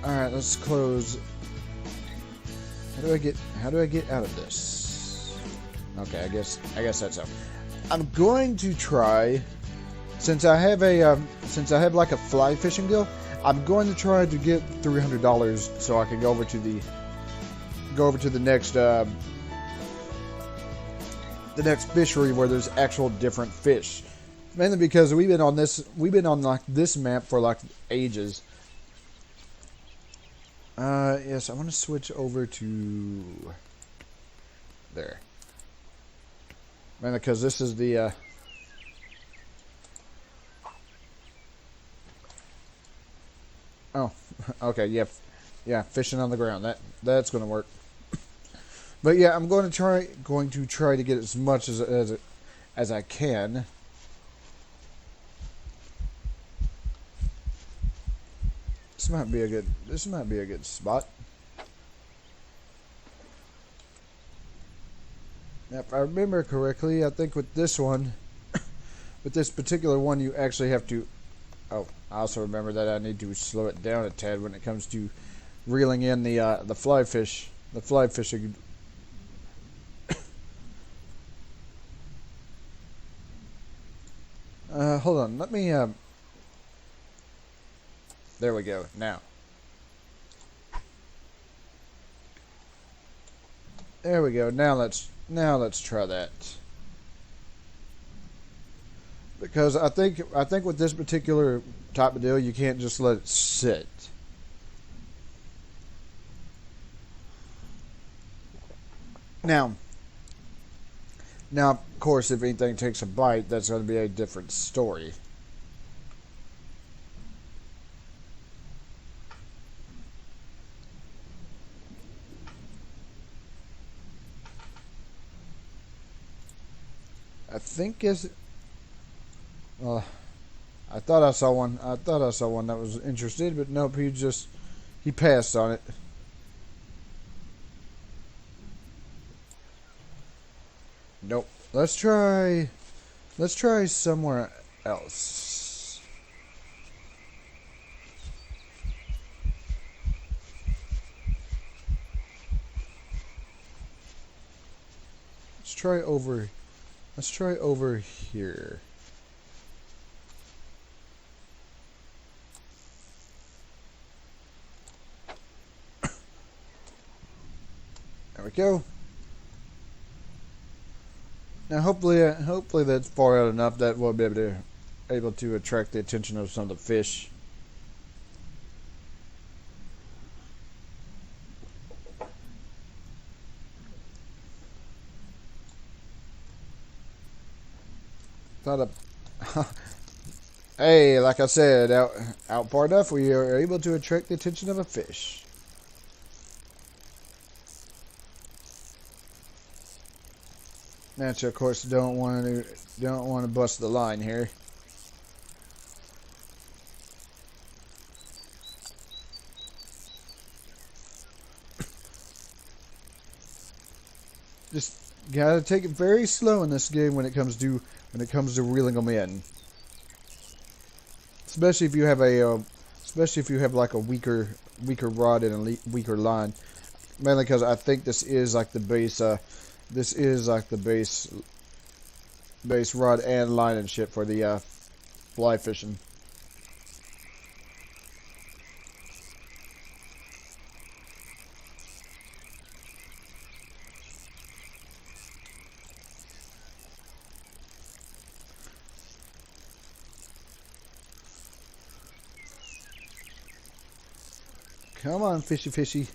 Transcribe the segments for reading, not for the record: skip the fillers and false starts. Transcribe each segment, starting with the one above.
Alright, let's close. How do I get out of this? Okay, I guess that's up. I'm going to try, since I have like a fly fishing deal, I'm going to try to get $300 so I can go over to the next fishery where there's actual different fish. Mainly because we've been on like this map for like ages. Yes, I want to switch over to there. Mainly because this is the oh, okay, yeah, fishing on the ground. That's gonna work. But yeah, I'm going to try to get as much as I can. This might be a good spot. Now, if I remember correctly, I think with this one, with this particular one, you actually have to. Oh, I also remember that I need to slow it down a tad when it comes to reeling in the fly fish. The fly fishing. Hold on. Let me. There we go. Now. There we go. Now let's try that. Because I think with this particular type of deal, you can't just let it sit. Now, of course, if anything takes a bite, that's going to be a different story. I think I thought I saw one. I thought I saw one that was interested, but nope. He passed on it. Nope. Let's try somewhere else. Let's try over here. There we go. Now, hopefully that's far out enough that we'll be able to attract the attention of some of the fish. Hey, like I said, out far enough, we are able to attract the attention of a fish. Naturally, of course, don't want to bust the line here. Just gotta take it very slow in this game when it comes to reeling them in. Especially if you have like a weaker rod and a weaker line. Mainly because I think this is like the base. This is like the base rod and line and shit for the fly fishing. Come on, fishy fishy.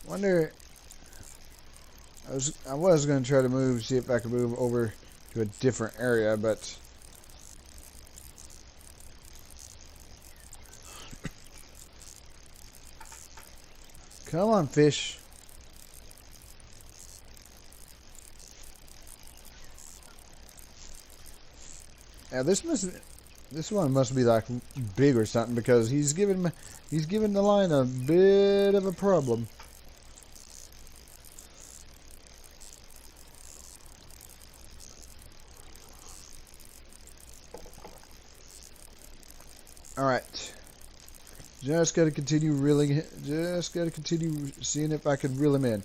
Wonder. I was gonna try to see if I could move over to a different area, but come on, fish. Now this one must be like big or something because he's giving the line a bit of a problem. Alright. Just gotta continue reeling. Just gotta continue seeing if I can reel him in.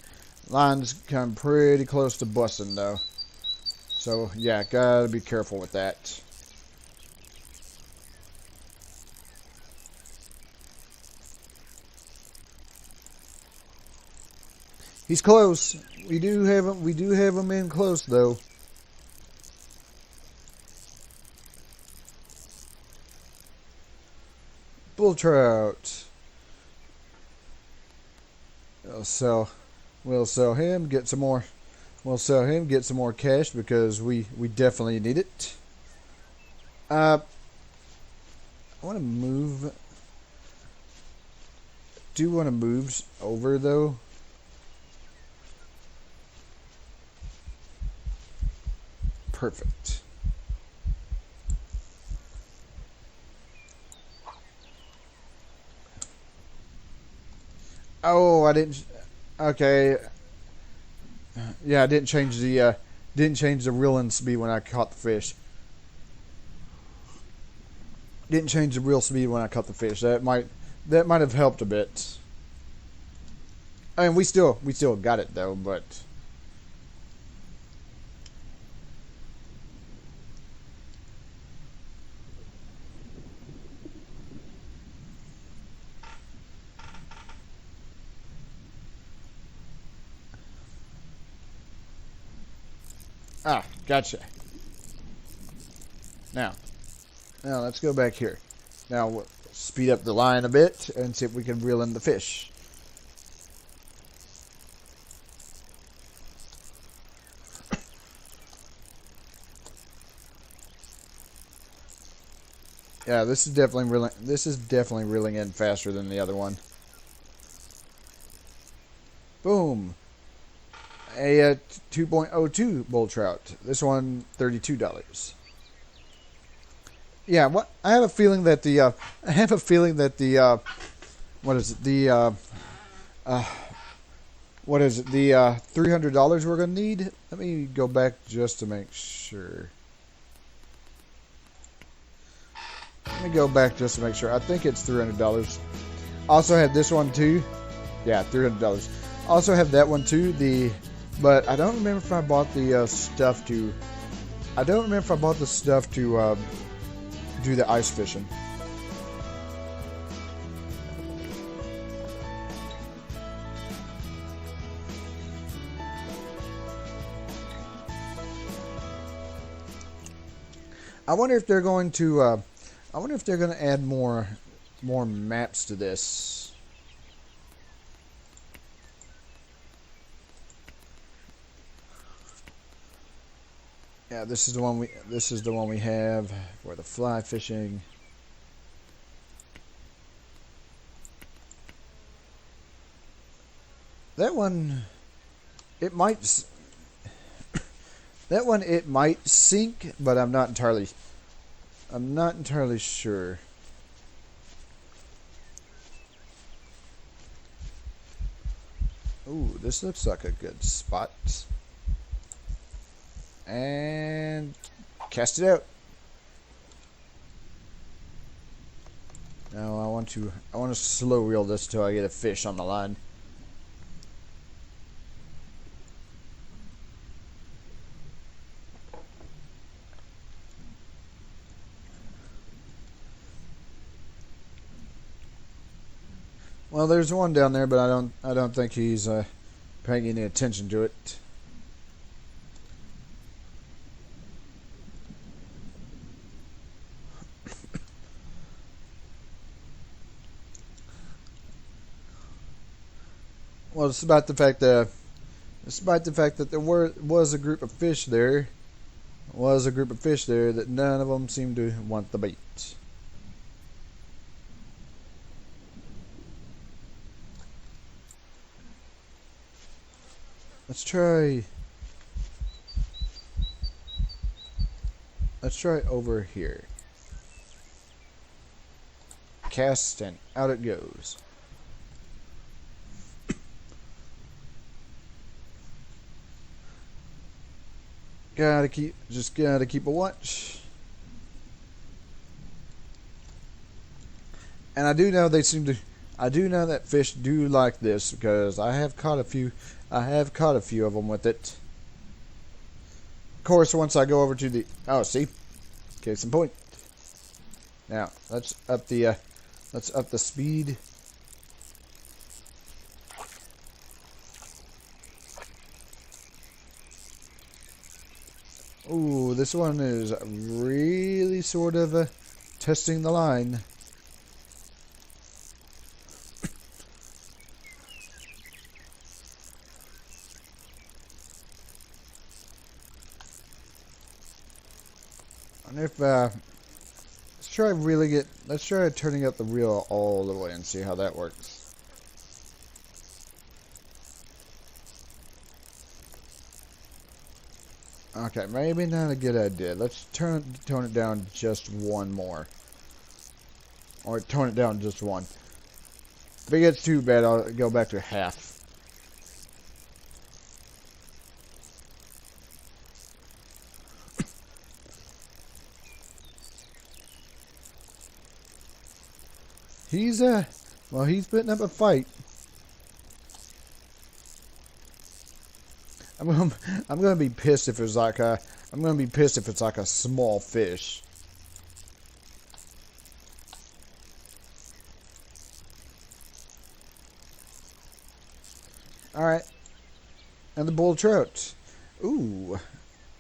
Line's come pretty close to busting though. So yeah, gotta be careful with that. He's close. We do have him. We do have him in close though. Bull trout. We'll sell him. Get some more. We'll sell him. Get some more cash because we definitely need it. I want to move. Do want to move over though. Perfect. Oh, I didn't. Okay. Yeah, I didn't change the reeling speed when I caught the fish. Didn't change the reel speed when I caught the fish. That might have helped a bit. I mean, we still got it though, but. Ah, gotcha. Now let's go back here. Now we'll speed up the line a bit and see if we can reel in the fish. Yeah, this is definitely reeling in faster than the other one. Boom. A 2.02 bull trout. This one $32. Yeah, what I have a feeling that the what is it? What is it? The $300 we're gonna need. Let me go back just to make sure. Let me go back just to make sure. I think it's $300. Also have this one too. Yeah, $300. Also have that one too. But I don't remember if I bought the stuff to. I don't remember if I bought the stuff to do the ice fishing. I wonder if they're going to. I wonder if they're going to add more maps to this. Yeah, this is the one we have for the fly fishing. That one, it might sink, but I'm not entirely sure. Ooh, this looks like a good spot. And cast it out. Now I want to slow reel this till I get a fish on the line. Well, there's one down there, but I don't think he's paying any attention to it. Well, despite the fact that there was a group of fish there, that none of them seemed to want the bait. Let's try over here. Cast and out it goes. Gotta keep a watch. And I do know they seem to. I do know that fish do like this because I have caught a few. I have caught a few of them with it. Of course, once I go over to the. Oh, see, case in point. Now let's up the. Let's up the speed. Ooh, this one is really sort of testing the line. And if let's try turning up the reel all the way and see how that works. Okay, maybe not a good idea. Let's tone it down just one more. Or tone it down just one. If it gets too bad, I'll go back to half. Well, he's putting up a fight. I'm gonna be pissed if it's like a. I'm gonna be pissed if it's like a small fish. All right, and the bull trout. Ooh,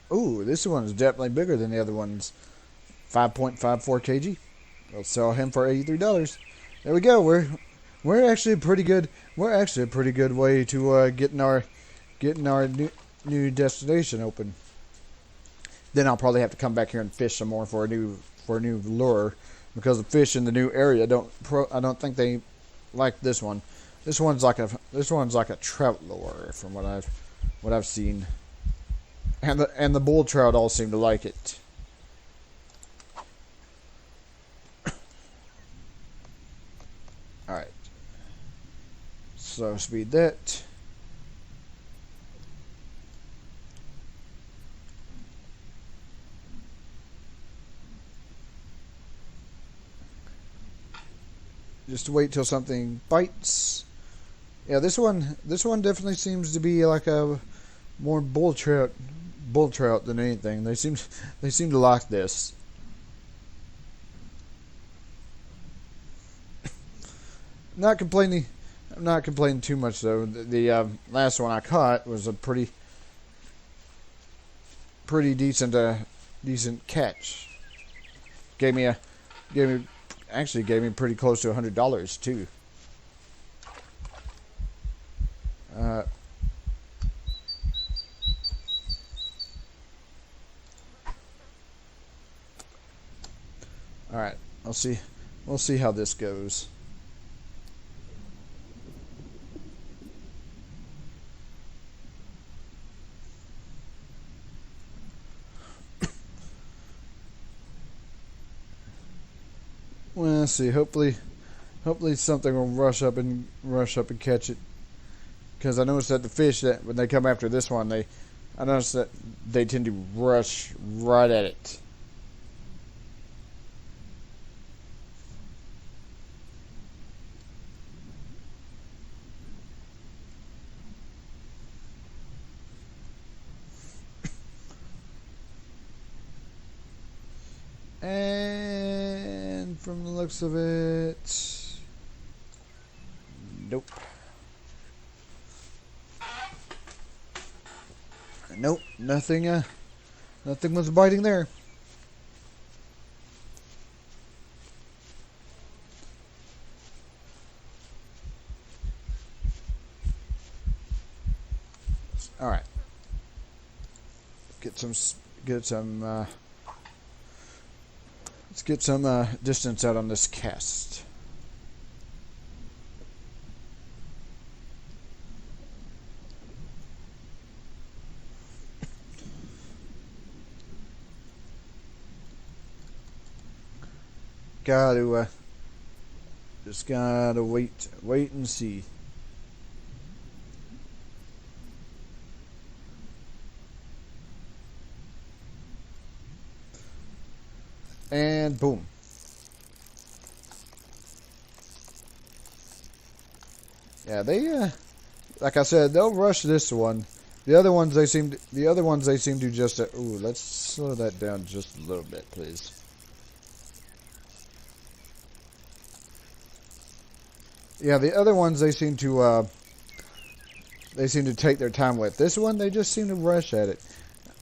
this one is definitely bigger than the other ones. 5.54 kg. I'll sell him for $83. There we go. We're actually a pretty good. We're actually a pretty good way to getting our new destination open. Then I'll probably have to come back here and fish some more for a new lure, because the fish in the new area I don't think they like this one. This one's like a trout lure from what I've seen, and the bull trout all seem to like it. All right, so speed that. Just wait till something bites. Yeah, this one definitely seems to be like a more bull trout than anything. They seem to like this. I'm not complaining too much though. The last one I caught was a pretty decent catch. Gave me pretty close to $100 too. All right, we'll see how this goes. Well, let's see. Hopefully something will rush up and catch it. Because I noticed that the fish that when they come after this one, I noticed that they tend to rush right at it. And from the looks of it, nope. Nope, nothing was biting there. All right. Let's get some distance out on this cast. Just gotta wait and see. And boom. Yeah, they like I said, they'll rush this one. The other ones they seem to just ooh, let's slow that down just a little bit, please. Yeah, the other ones they seem to take their time with. This one they just seem to rush at it.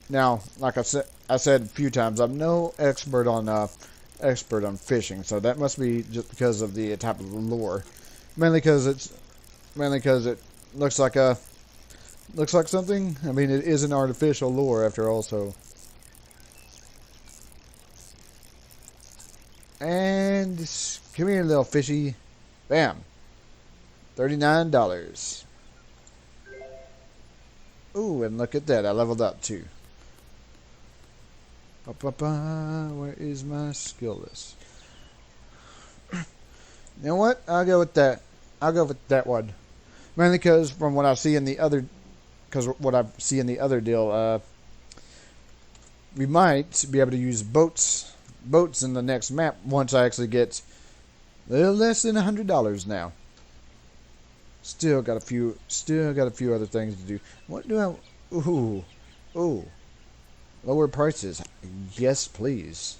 Now, like I said a few times, I'm no expert on fishing, so that must be just because of the type of lure. Mainly because it looks like something. I mean, it is an artificial lure after all. So, and come here, little fishy. Bam, $39. Ooh, and look at that, I leveled up too. Where is my skill list? You know what? I'll go with that. I'll go with that one. Mainly because from what I see in the other, deal, we might be able to use boats in the next map once I actually get a little less than $100 now. Still got a few other things to do. What do I? Ooh. Lower prices. Yes, please.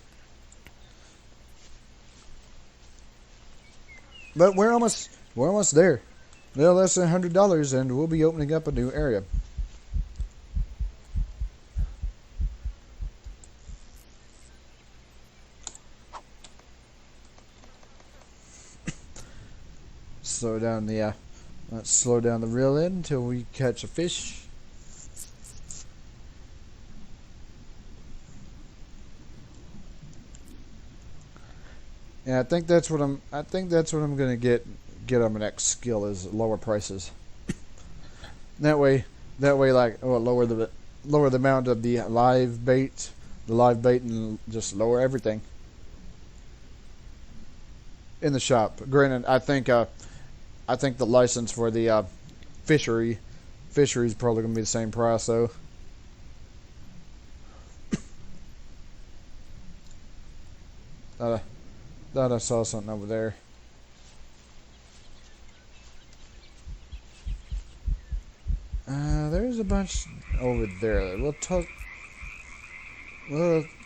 But we're almost there. A little less than $100 and we'll be opening up a new area. Let's slow down the reel in until we catch a fish. Yeah, I think that's what I'm gonna get on my next skill is lower prices. that way, like lower the amount of the live bait, and just lower everything in the shop. Granted, I think the license for the fishery is probably gonna be the same price though. Thought I saw something over there. There's a bunch over there. We'll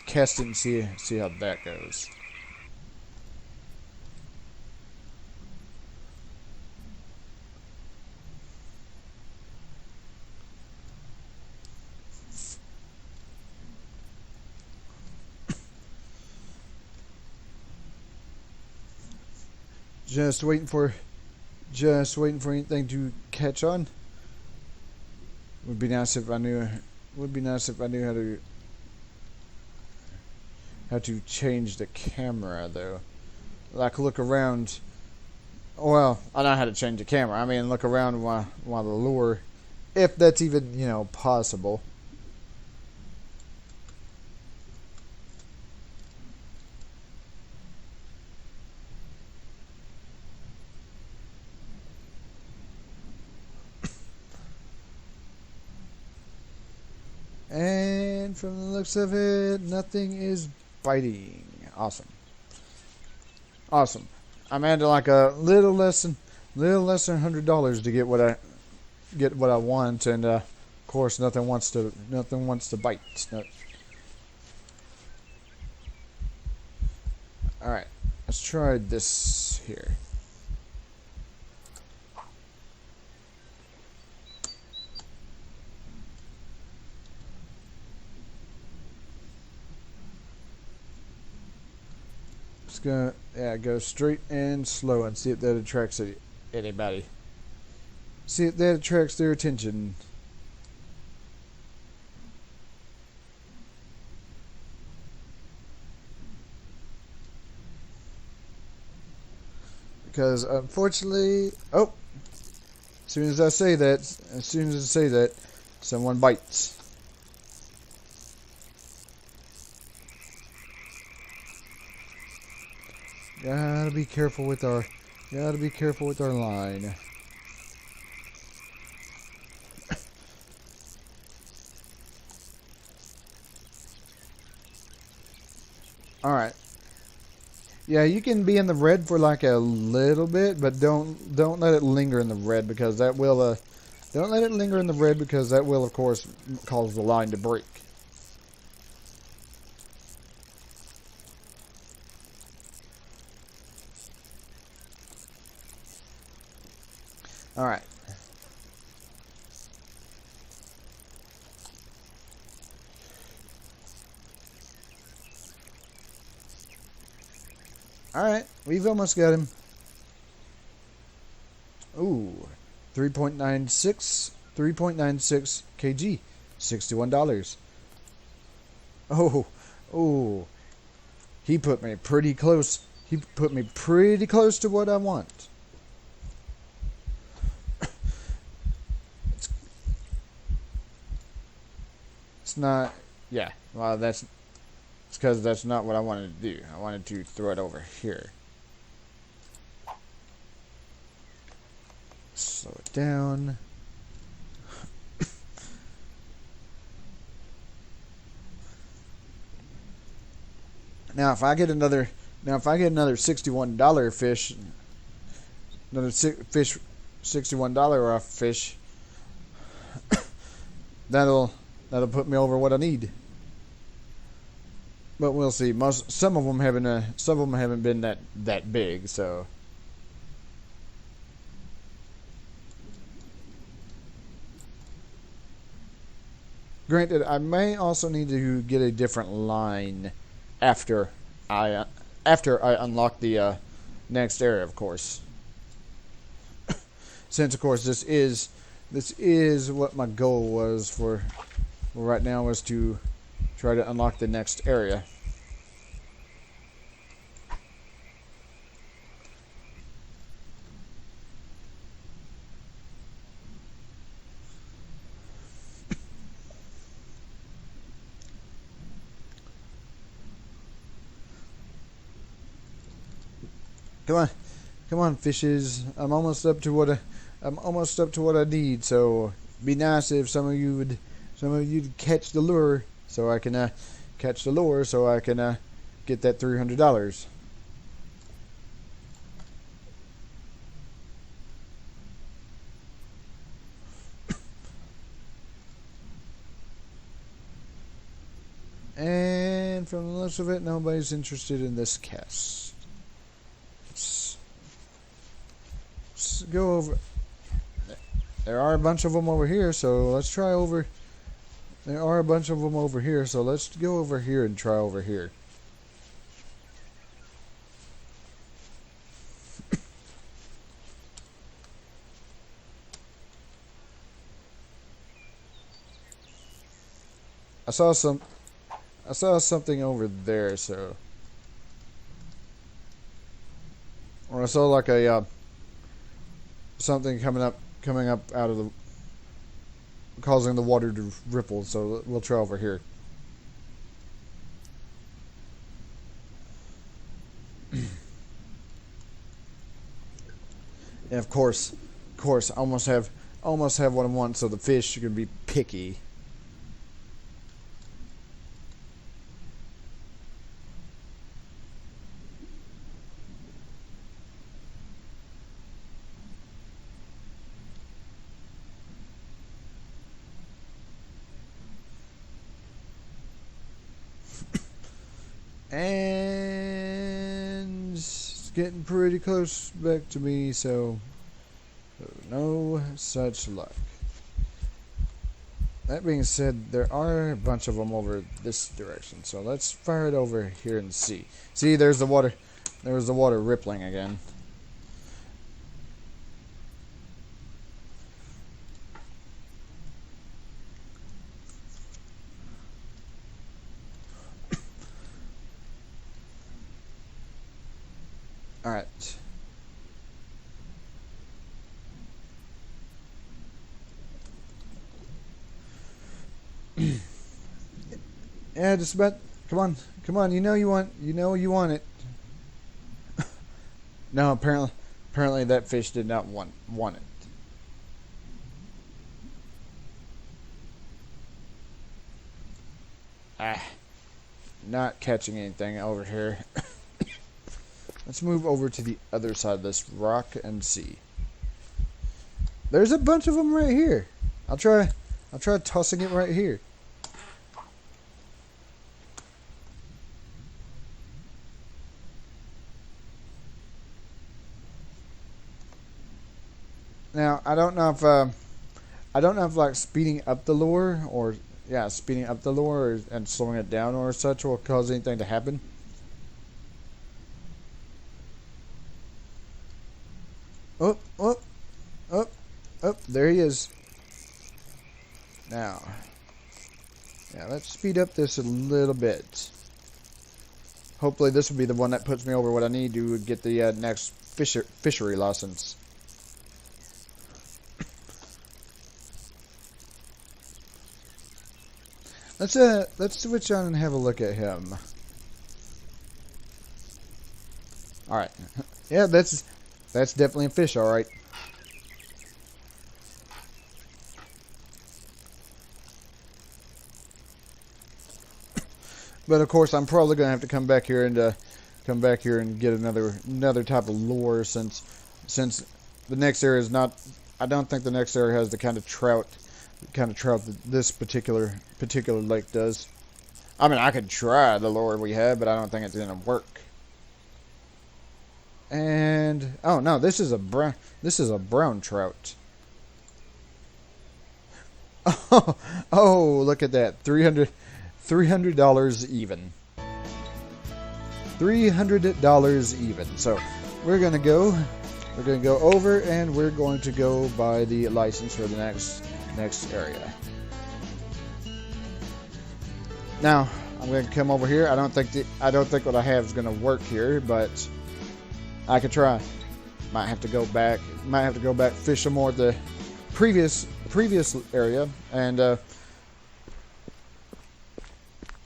cast it and see how that goes. Just waiting for anything to catch on. Would be nice if I knew how to change the camera though. Like look around. Well, I know how to change the camera. I mean, look around while the lure, if that's even possible. And from the looks of it, nothing is biting. Awesome. I'm adding like a little less than $100 to get what I want, and of course nothing wants to bite. No. All right, let's try this here. Go straight and slow and see if that attracts anybody. See if that attracts their attention. Because unfortunately, as soon as I say that, someone bites. Gotta be careful with our line. All right. Yeah, you can be in the red for like a little bit, but don't let it linger in the red because that will don't let it linger in the red because that will of course cause the line to break. All right. All right, we've almost got him. Ooh, 3.96 kg, $61. Oh, oh, he put me pretty close. He put me pretty close to what I want. It's not, yeah, well, it's because that's not what I wanted to do. I wanted to throw it over here. Slow it down. Now, if I get another $61 fish, another fish, $61 off fish, that'll put me over what I need. But we'll see. Some of them haven't been that big, so. Granted, I may also need to get a different line after I unlock the next area, of course. Since of course this is what my goal was for right now, was to try to unlock the next area. Come on, fishes. I'm almost up to what I need. So be nice if some of you would catch the lure, so I can get that $300. And from the looks of it, nobody's interested in this cast. Let's go over. There are a bunch of them over here, so let's try over. There are a bunch of them over here, so let's go over here and try over here. I saw something over there, so. Or I saw like a something coming up out of the, causing the water to ripple, so we'll try over here. And of course, I almost have what I want, so the fish are gonna be picky. And it's getting pretty close back to me, so no such luck. That being said, there are a bunch of them over this direction, so let's fire it over here and see. See, there's the water. There's the water rippling again. All right. Yeah, just about. Come on. You know you want it. No, apparently that fish did not want it. Ah, not catching anything over here. Let's move over to the other side of this rock and see. There's a bunch of them right here. I'll try tossing it right here. Now, I don't know if like speeding up the lure or speeding up the lure and slowing it down or such will cause anything to happen. Oh, oh, oh, oh, there he is. Now, yeah, let's speed up this a little bit. Hopefully this will be the one that puts me over what I need to get the next fishery license. Let's switch on and have a look at him. All right, yeah, that's definitely a fish, all right. But of course, I'm probably gonna have to come back here and get another type of lure since the next area is not. I don't think the next area has the kind of trout that this particular lake does. I mean, I could try the lure we have, but I don't think it's gonna work. And oh no, this is a brown trout. Oh, look at that. $300 even. $300 even. So we're gonna go over and we're going to go buy the license for the next area. Now I'm going to come over here. I don't think what I have is going to work here, but I could try. Might have to go back. Fish some more at the previous area, and of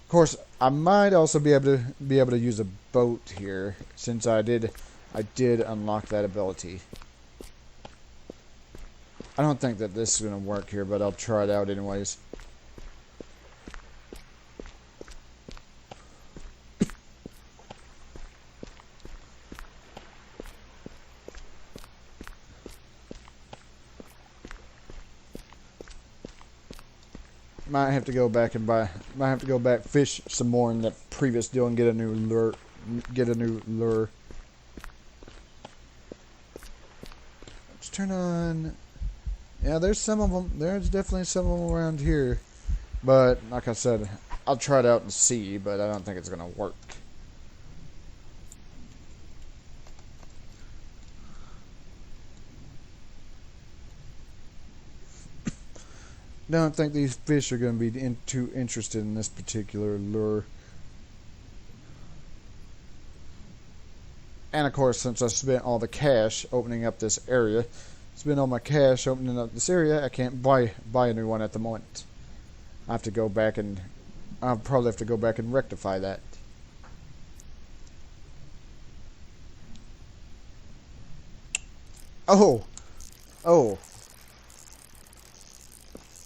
course I might also be able to use a boat here since I did unlock that ability. I don't think that this is going to work here, but I'll try it out anyways. Might have to go back fish some more in the previous deal and get a new lure. Let's turn on. Yeah, there's some of them. There's definitely some of them around here. But like I said, I'll try it out and see, but I don't think it's gonna work. Don't think these fish are going to be too interested in this particular lure. And of course, since I spent all the cash opening up this area, I can't buy a new one at the moment. I'll probably have to go back and rectify that. Oh.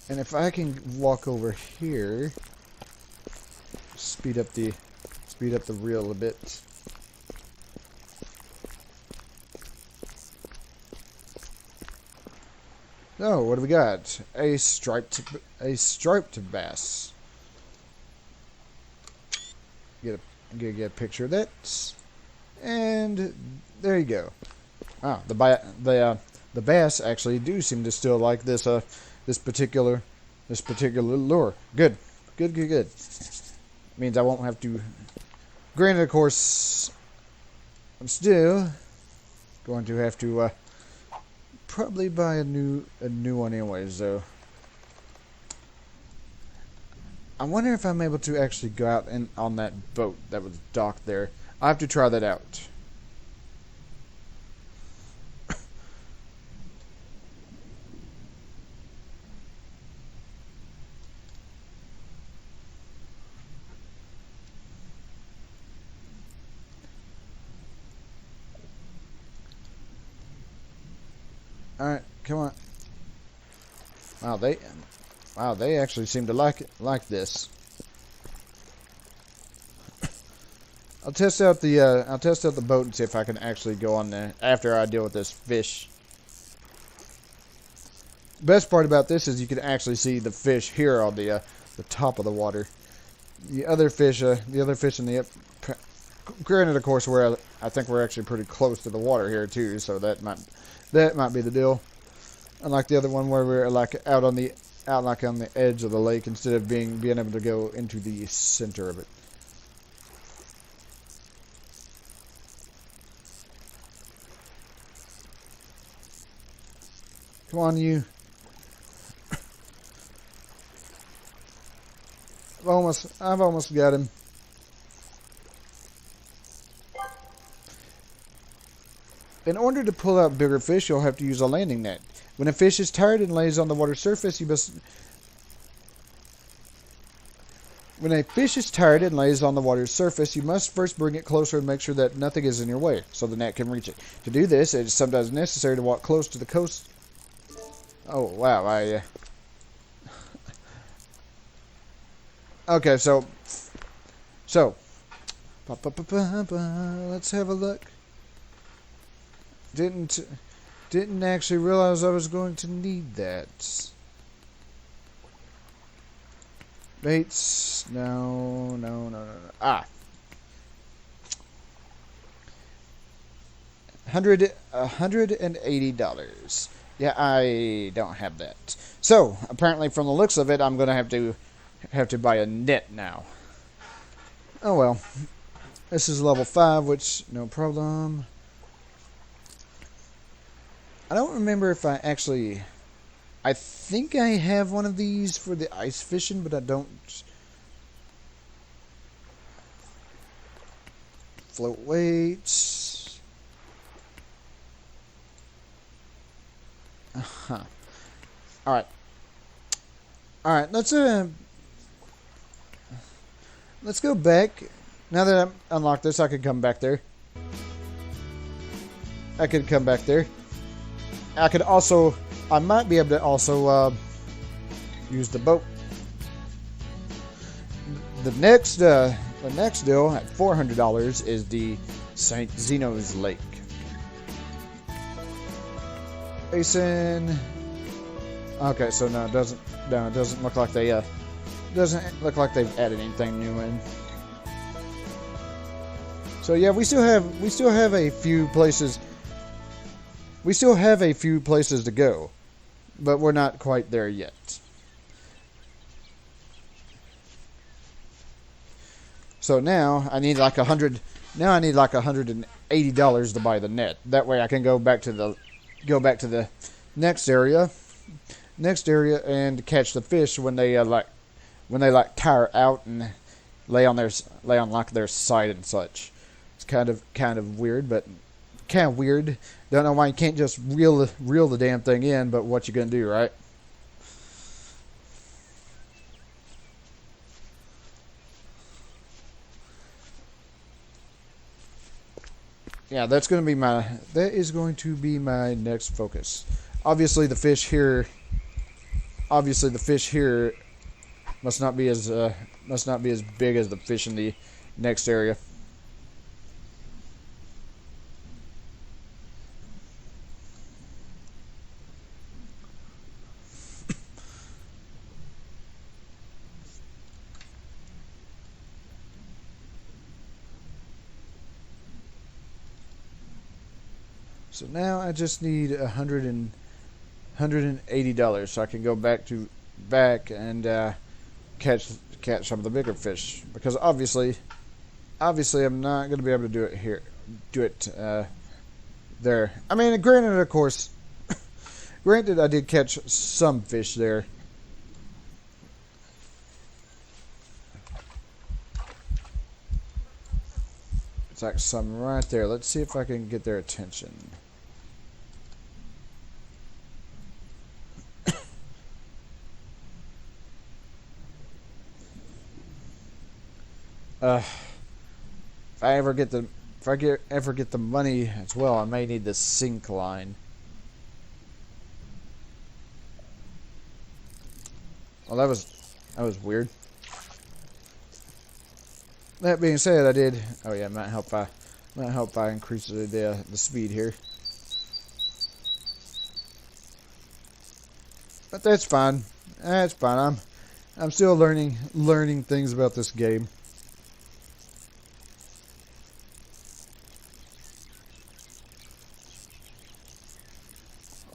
And if I can walk over here, speed up the reel a bit. So what do we got? A striped bass. Get a picture of that, and there you go. Ah, the bass actually do seem to still like this particular lure. Good. Means I won't have to. Granted, of course, I'm still going to have to probably buy a new one anyways. Though I wonder if I'm able to actually go out on that boat that was docked there. I have to try that out. Alright, come on. Wow, they actually seem to like this. I'll test out the boat and see if I can actually go on there after I deal with this fish. Best part about this is you can actually see the fish here on the top of the water. The other fish in the granted, of course, I think we're actually pretty close to the water here too, so that might be the deal. Unlike the other one where we're like out on the edge of the lake instead of being able to go into the center of it. Come on, you. I've almost got him. In order to pull out bigger fish, you'll have to use a landing net. When a fish is tired and lays on the water surface, When a fish is tired and lays on the water's surface, you must first bring it closer and make sure that nothing is in your way, so the net can reach it. To do this, it is sometimes necessary to walk close to the coast. Oh, wow, okay, so... Let's have a look. Didn't actually realize I was going to need that. Baits. No. Ah. $180. Yeah, I don't have that. So, apparently from the looks of it, I'm gonna have to buy a net now. Oh well. This is level 5, which no problem. I don't remember if I think I have one of these for the ice fishing, but I don't. Float weights. Alright, let's go back. Now that I've unlocked this, I could come back there. I could come back there. I might be able to also use the boat. The next deal at $400 is the St. Zeno's Lake Basin. Okay, so no, it doesn't look like they've added anything new in. So yeah, we still have a few places. We still have a few places to go, but we're not quite there yet. So now I need like $180 to buy the net. That way I can go back to the next area and catch the fish when they tire out and lay on like their side and such. It's kind of weird, but kind of weird. Don't know why you can't just reel the damn thing in, but what you gonna do, right? Yeah, that is going to be my next focus. Obviously the fish here must not be as big as the fish in the next area. So now I just need $180 so I can go back and catch some of the bigger fish, because obviously I'm not going to be able to do it there. I mean, granted, of course, I did catch some fish there. It's like some right there. Let's see if I can get their attention. If I ever get the money as well, I may need the sink line. Well, that was weird. That being said, I did. Oh yeah, might help. I increase the speed here. But that's fine. That's fine. I'm still learning things about this game.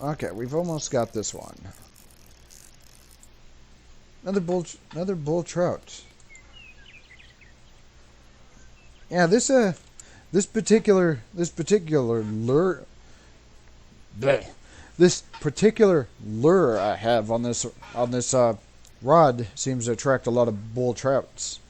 Okay, we've almost got this one. Another bull trout. Yeah, this particular lure, bleh, this particular lure I have on this rod seems to attract a lot of bull trouts.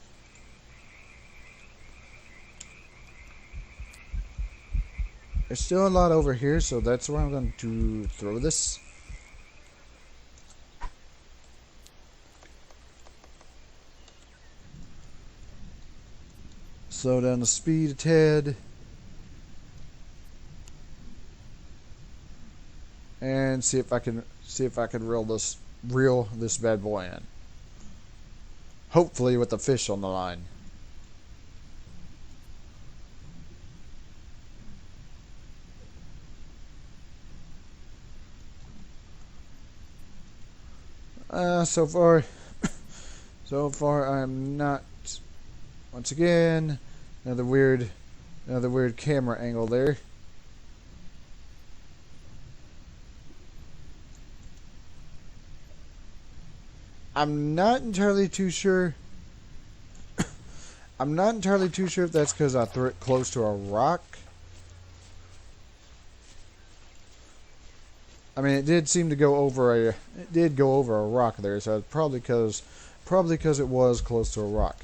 There's still a lot over here, so that's where I'm going to throw this. Slow down the speed a tad. And see if I can reel this bad boy in. Hopefully with the fish on the line. So far I'm not. Once again, another weird camera angle there. I'm not entirely too sure. I'm not entirely too sure if that's because I threw it close to a rock. I mean, it did seem to go over a rock there, so it's probably because it was close to a rock.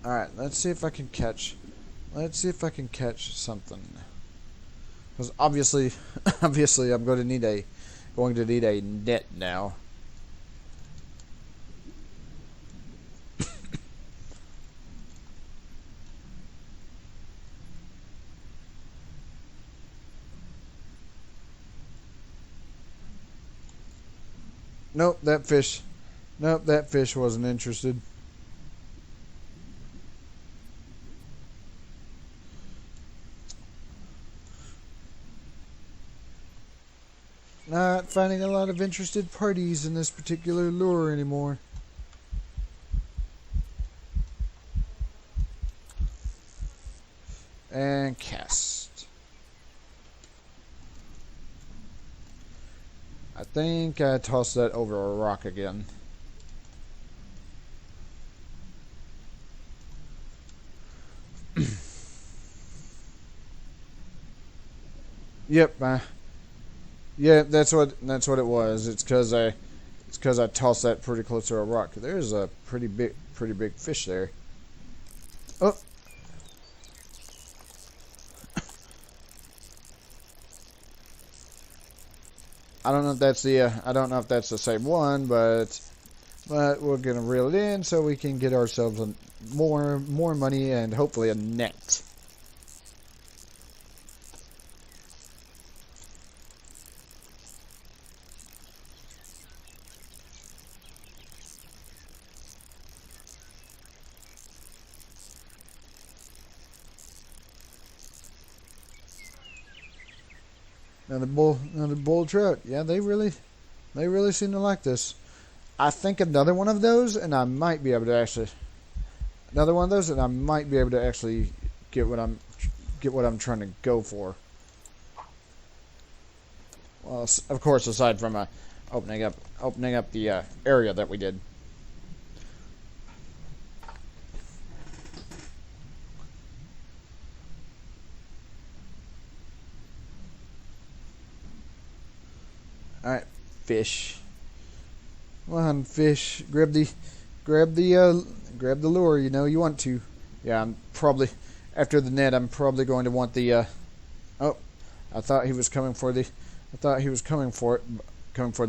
All right, let's see if I can catch something. Because obviously I'm going to need a net now. Nope, that fish wasn't interested. Not finding a lot of interested parties in this particular lure anymore. And cast. I think I tossed that over a rock again. Yep, yeah, that's what it was. It's because I tossed that pretty close to a rock. There's a pretty big fish there. Oh. I don't know if that's the same one, but we're gonna reel it in so we can get ourselves more money and hopefully a net. Another bull trout. Yeah, they really seem to like this. I think another one of those, and I might be able to actually get what I'm trying to go for. Well, of course, aside from opening up the area that we did. All right, fish. Come on, fish. Grab the lure. You know you want to. Yeah, I'm probably after the net. I'm probably going to want the. Oh, I thought he was coming for the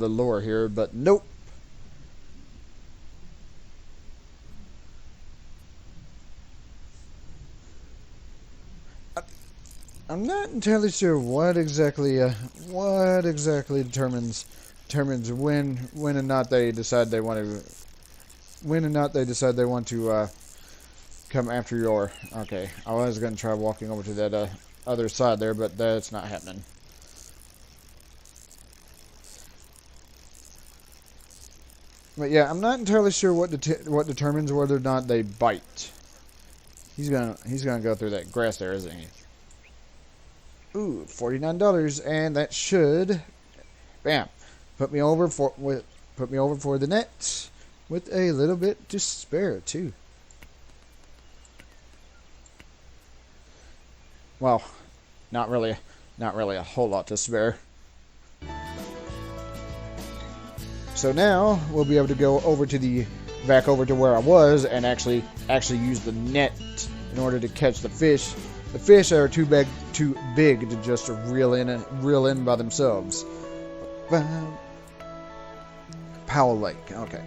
lure here, but nope. I'm not entirely sure what exactly determines when and not they decide they want to come after your. Okay, I was gonna try walking over to that other side there, but that's not happening. But yeah, I'm not entirely sure what determines whether or not they bite. He's gonna go through that grass there, isn't he? Ooh, $49, and that should, bam, put me over for the net with a little bit to spare too. Well, not really a whole lot to spare. So now we'll be able to go over to back over to where I was and actually use the net in order to catch the fish. The fish are too big to just reel in by themselves. Powell Lake, okay.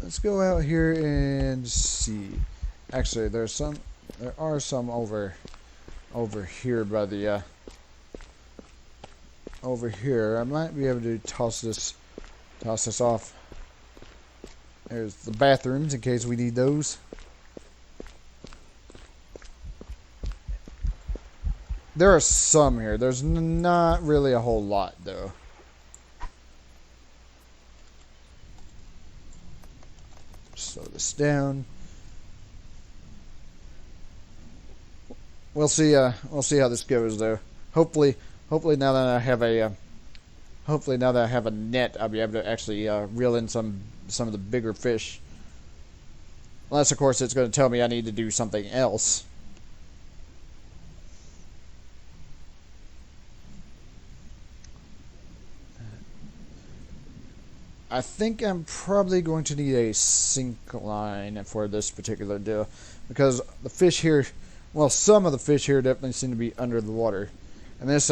Let's go out here and see. Actually, there are some over here by the over here. I might be able to toss this off. There's the bathrooms in case we need those. There are some here. There's not really a whole lot though. Slow this down. We'll see how this goes though. Hopefully now that I have a net, I'll be able to actually reel in some of the bigger fish. Unless of course it's going to tell me I need to do something else. I think I'm probably going to need a sink line for this particular deal because the fish here, well, some of the fish here definitely seem to be under the water, and this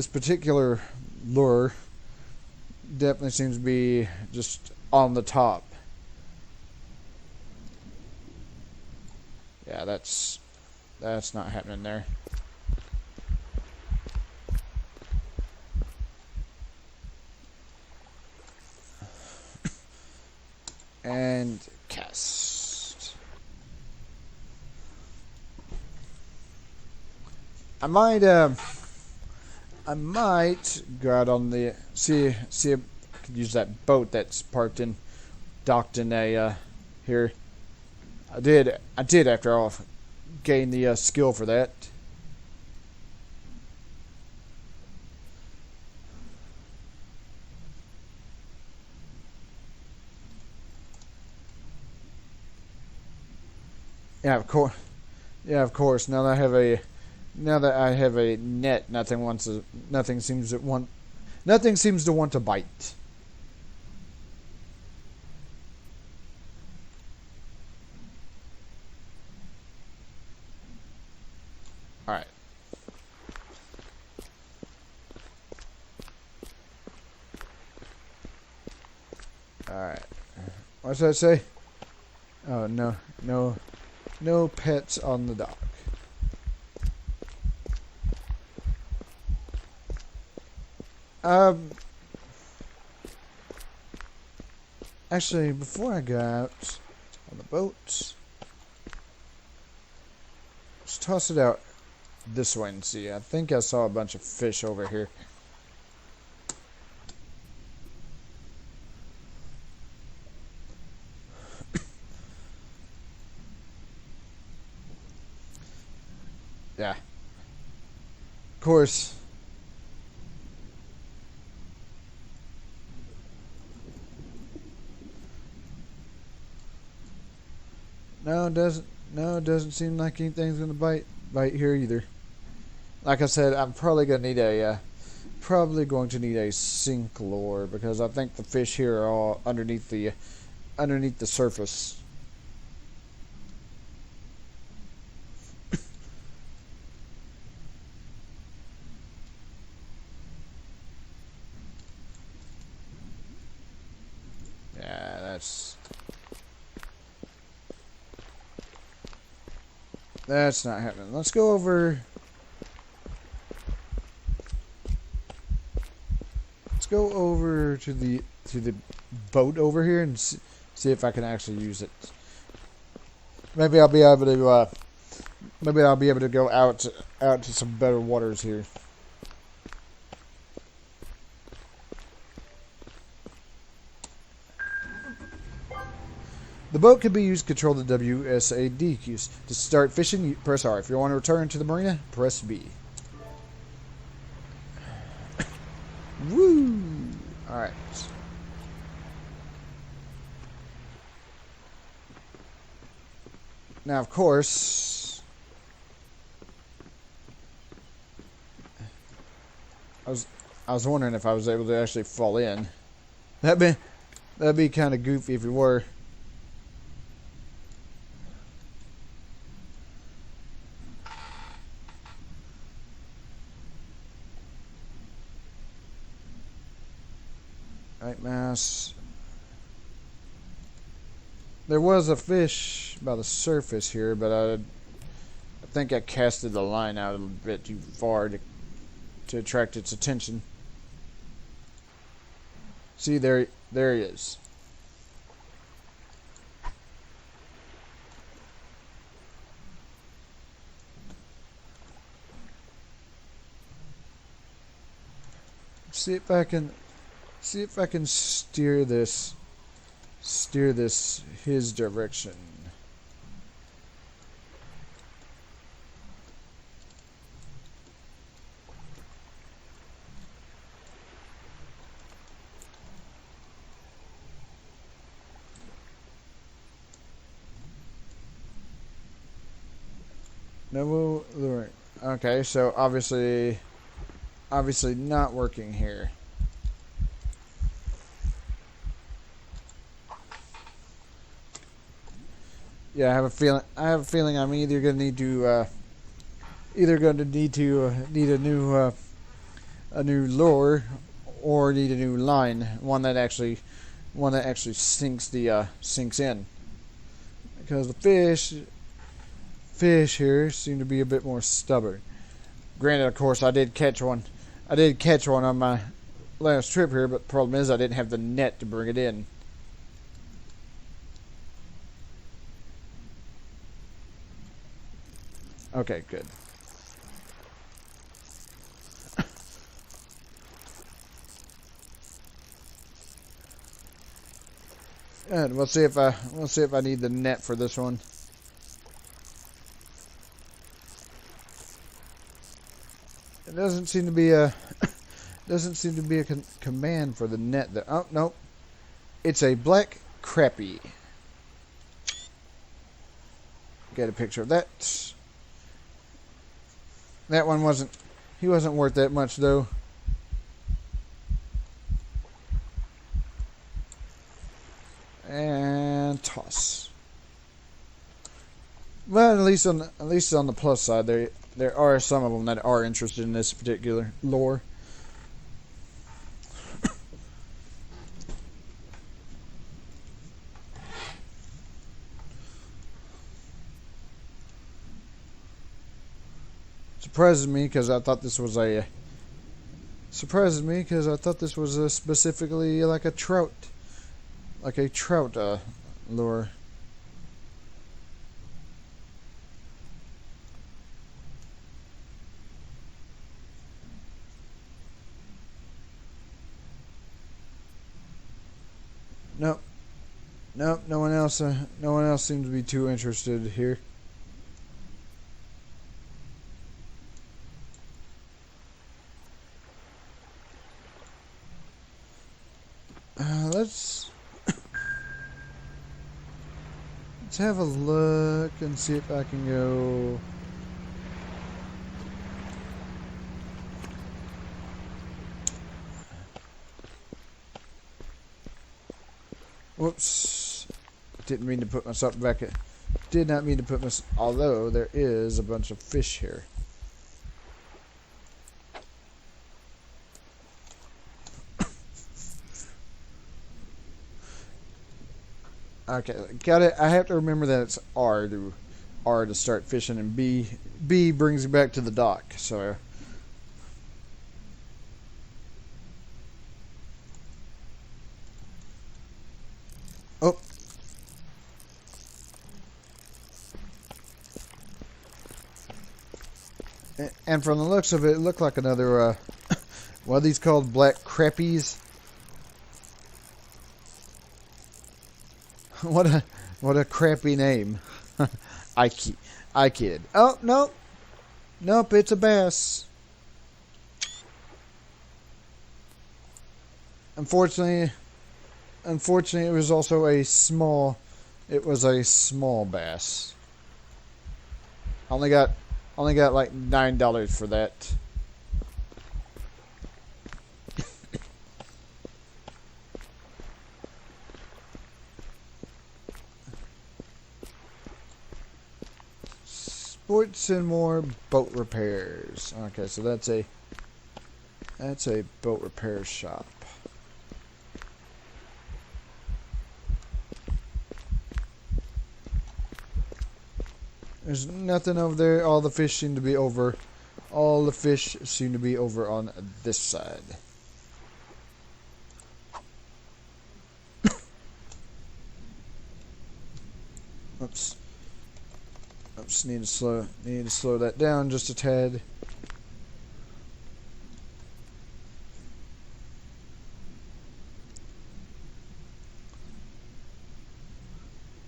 particular lure definitely seems to be just on the top. Yeah, that's not happening there. And cast. I might go out on the see if I could use that boat that's docked in a here. I did after all gain the skill for that. Yeah, of course. Yeah, of course. Now that I have a net, nothing seems to want to bite. All right. All right. What did I say? Oh, no pets on the dock. Actually, before I go out on the boat, let's toss it out this way and see. I think I saw a bunch of fish over here. Yeah. Of course. No, it doesn't seem like anything's gonna bite here either. Like I said, I'm probably going to need a sink lure because I think the fish here are all underneath the surface. That's not happening. Let's go over. Let's go over to the boat over here and see if I can actually use it. Maybe I'll be able to. Maybe I'll be able to go out to some better waters here. The boat can be used to control the WSAD keys. To start fishing, press R. If you want to return to the marina, press B. Woo! Alright. Now, of course, I was wondering if I was able to actually fall in. That'd be kind of goofy if you were. Right, mouse. There was a fish by the surface here, but I think I casted the line out a bit too far to attract its attention. See, there he is. See if I can steer this his direction. No luring. Okay, so obviously not working here. Yeah, I have a feeling I'm either going to need to need a new lure or need a new line, one that actually sinks in, because the fish here seem to be a bit more stubborn. Granted, of course, I did catch one on my last trip here, but the problem is I didn't have the net to bring it in. Okay, good. And we'll see if I need the net for this one. It doesn't seem to be a command for the net there. Oh no, it's a black crappie. Get a picture of that. That one wasn't worth that much though. And toss. Well, at least on the plus side, there are some of them that are interested in this particular lore. Surprises me because I thought this was specifically like a trout lure. Nope. No one else seems to be too interested here. Let's have a look and see if I can go. Whoops! Didn't mean to put myself back. Did not mean to put myself. Although there is a bunch of fish here. Okay, got it. I have to remember that it's R R to start fishing, and B brings you back to the dock. So oh, and from the looks of it, it looked like another what are these called? Black crappies. What a crappy name. I kid. Oh no, nope, it's a bass. Unfortunately, it was also a small. It was a small bass. Only got like $9 for that. Sports and more boat repairs. Okay, so that's a boat repair shop. There's nothing over there. All the fish seem to be over. All the fish seem to be over on this side. Oops. Oops. Need to slow that down just a tad.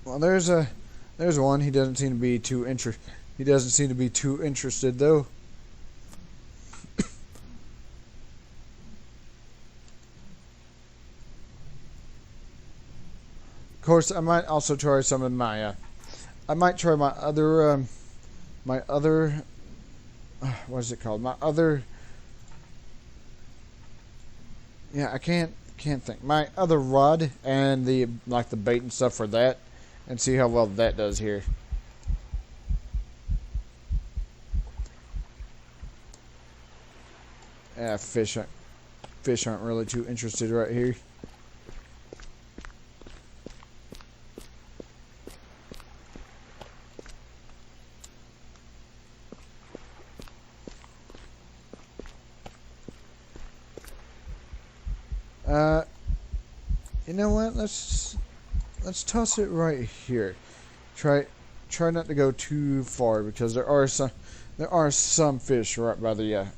Well, there's one. He doesn't seem to be too interested though. Of course, I might also try some of my. I might try my other. What is it called? My other. Yeah, I can't think. My other rod and the bait and stuff for that, and see how well that does here. Yeah, fish aren't really too interested right here. You know what? Let's toss it right here. Try not to go too far because there are some fish right by the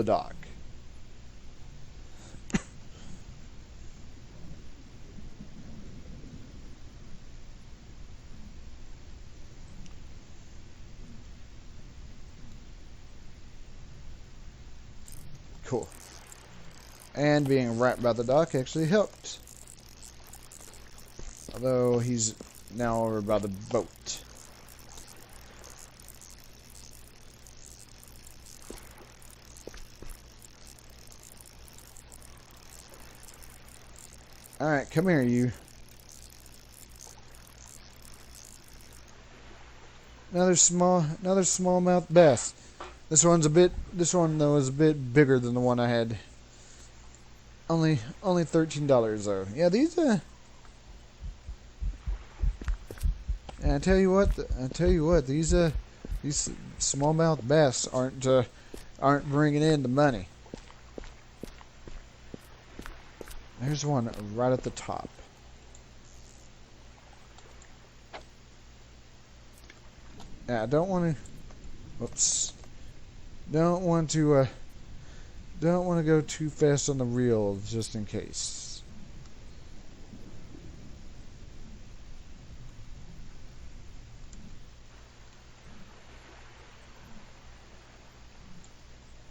dock. Cool. And being right by the dock actually helped. Although he's now over by the boat. Alright, come here, you. Another smallmouth bass. This one though is a bit bigger than the one I had. Only $13 though. Yeah, these and I tell you what, these smallmouth bass aren't bringing in the money. There's one right at the top. Yeah, I don't want to. Whoops. Don't want to go too fast on the reel, just in case.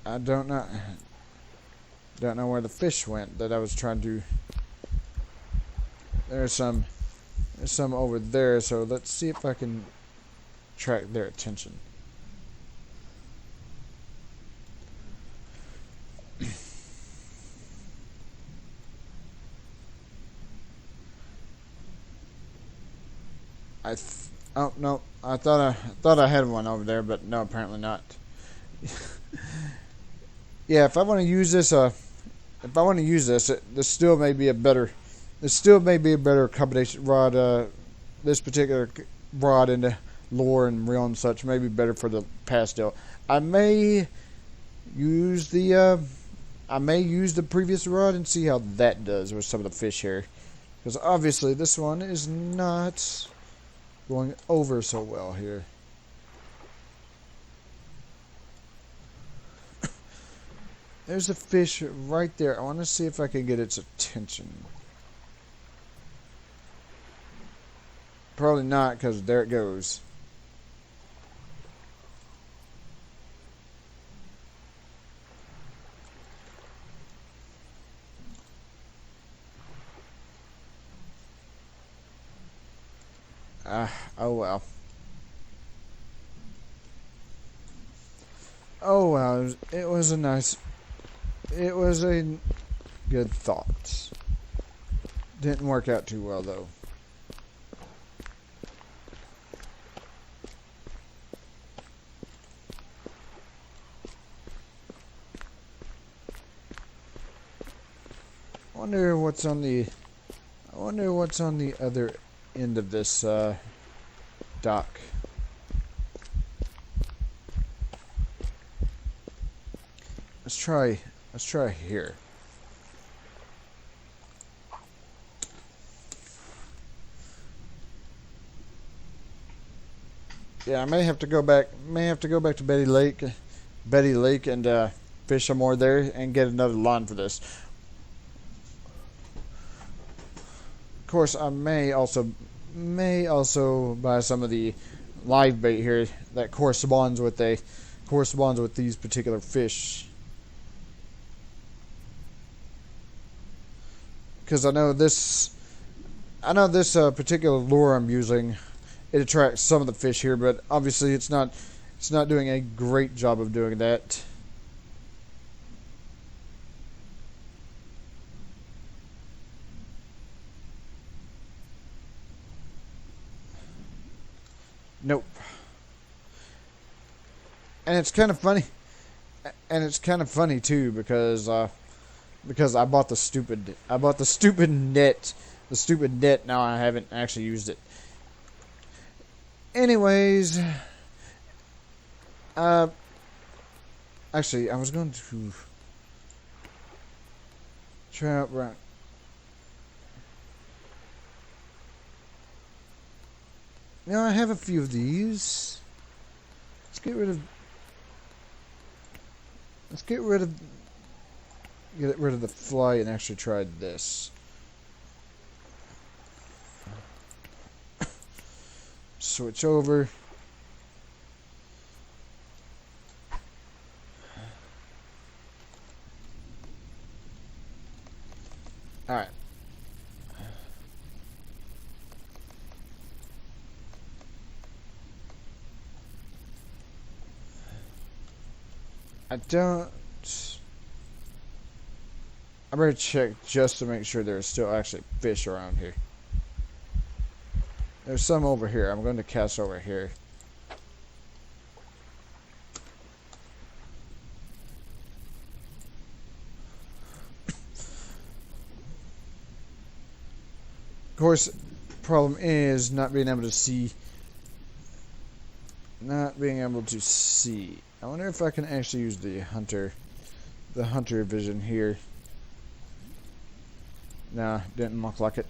I don't know where the fish went that I was trying to. There's some over there, so let's see if I can track their attention. Oh no! I thought I had one over there, but no, apparently not. Yeah, if I want to use this, this still may be a better combination rod. This particular rod into lure and reel and such, may be better for the pastel. I may use the previous rod and see how that does with some of the fish here, because obviously this one is not going over so well here. There's a fish right there. I want to see if I can get its attention. Probably not, because there it goes. Oh well. Oh well, it was a good thought. Didn't work out too well though. I wonder what's on the other end of this dock. Let's try here. Yeah, I may have to go back to Betty Lake and fish some more there and get another line for this. Of course, I may also buy some of the live bait here that corresponds with these particular fish. Because I know this particular lure I'm using, it attracts some of the fish here, but obviously it's not doing a great job of doing that. Nope. And it's kind of funny. Too, because I bought the stupid net. The stupid net. Now I haven't actually used it. Anyways, actually, I was going to try out right. Now I have a few of these. Let's get rid of the fly and actually try this. Switch over. All right. I better check just to make sure there's still actually fish around here. There's some over here. I'm going to cast over here. Of course, problem is not being able to see. I wonder if I can actually use the hunter vision here. Nah, didn't look like it.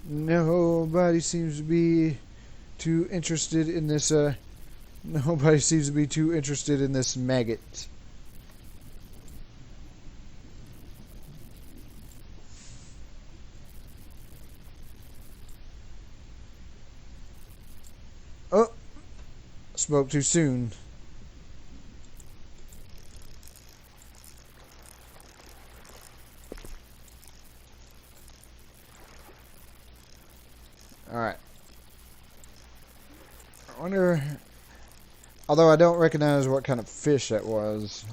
Nobody seems to be too interested in this. Nobody seems to be too interested in this maggot. Oh, spoke too soon. Alright. I wonder... Although I don't recognize what kind of fish that was.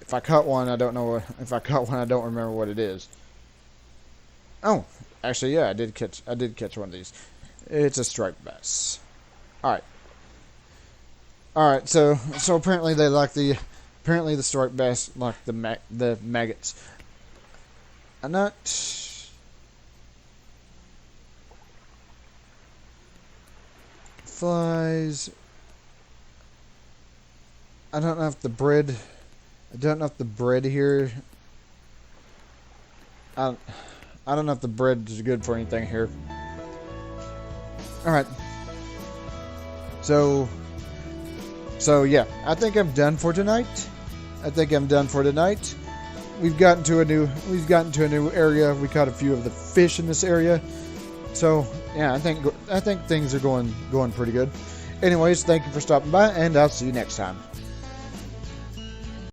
If I caught one, I don't know. If I caught one, I don't remember what it is. Oh, actually, yeah, I did catch one of these. It's a striped bass. All right. So apparently they like the Apparently the striped bass like the maggots. A nut. Flies. I don't know if the bread here. I don't know if the bread is good for anything here. Alright. So yeah, I think I'm done for tonight. We've gotten to a new area. We caught a few of the fish in this area. So yeah, I think things are going pretty good. Anyways, thank you for stopping by, and I'll see you next time.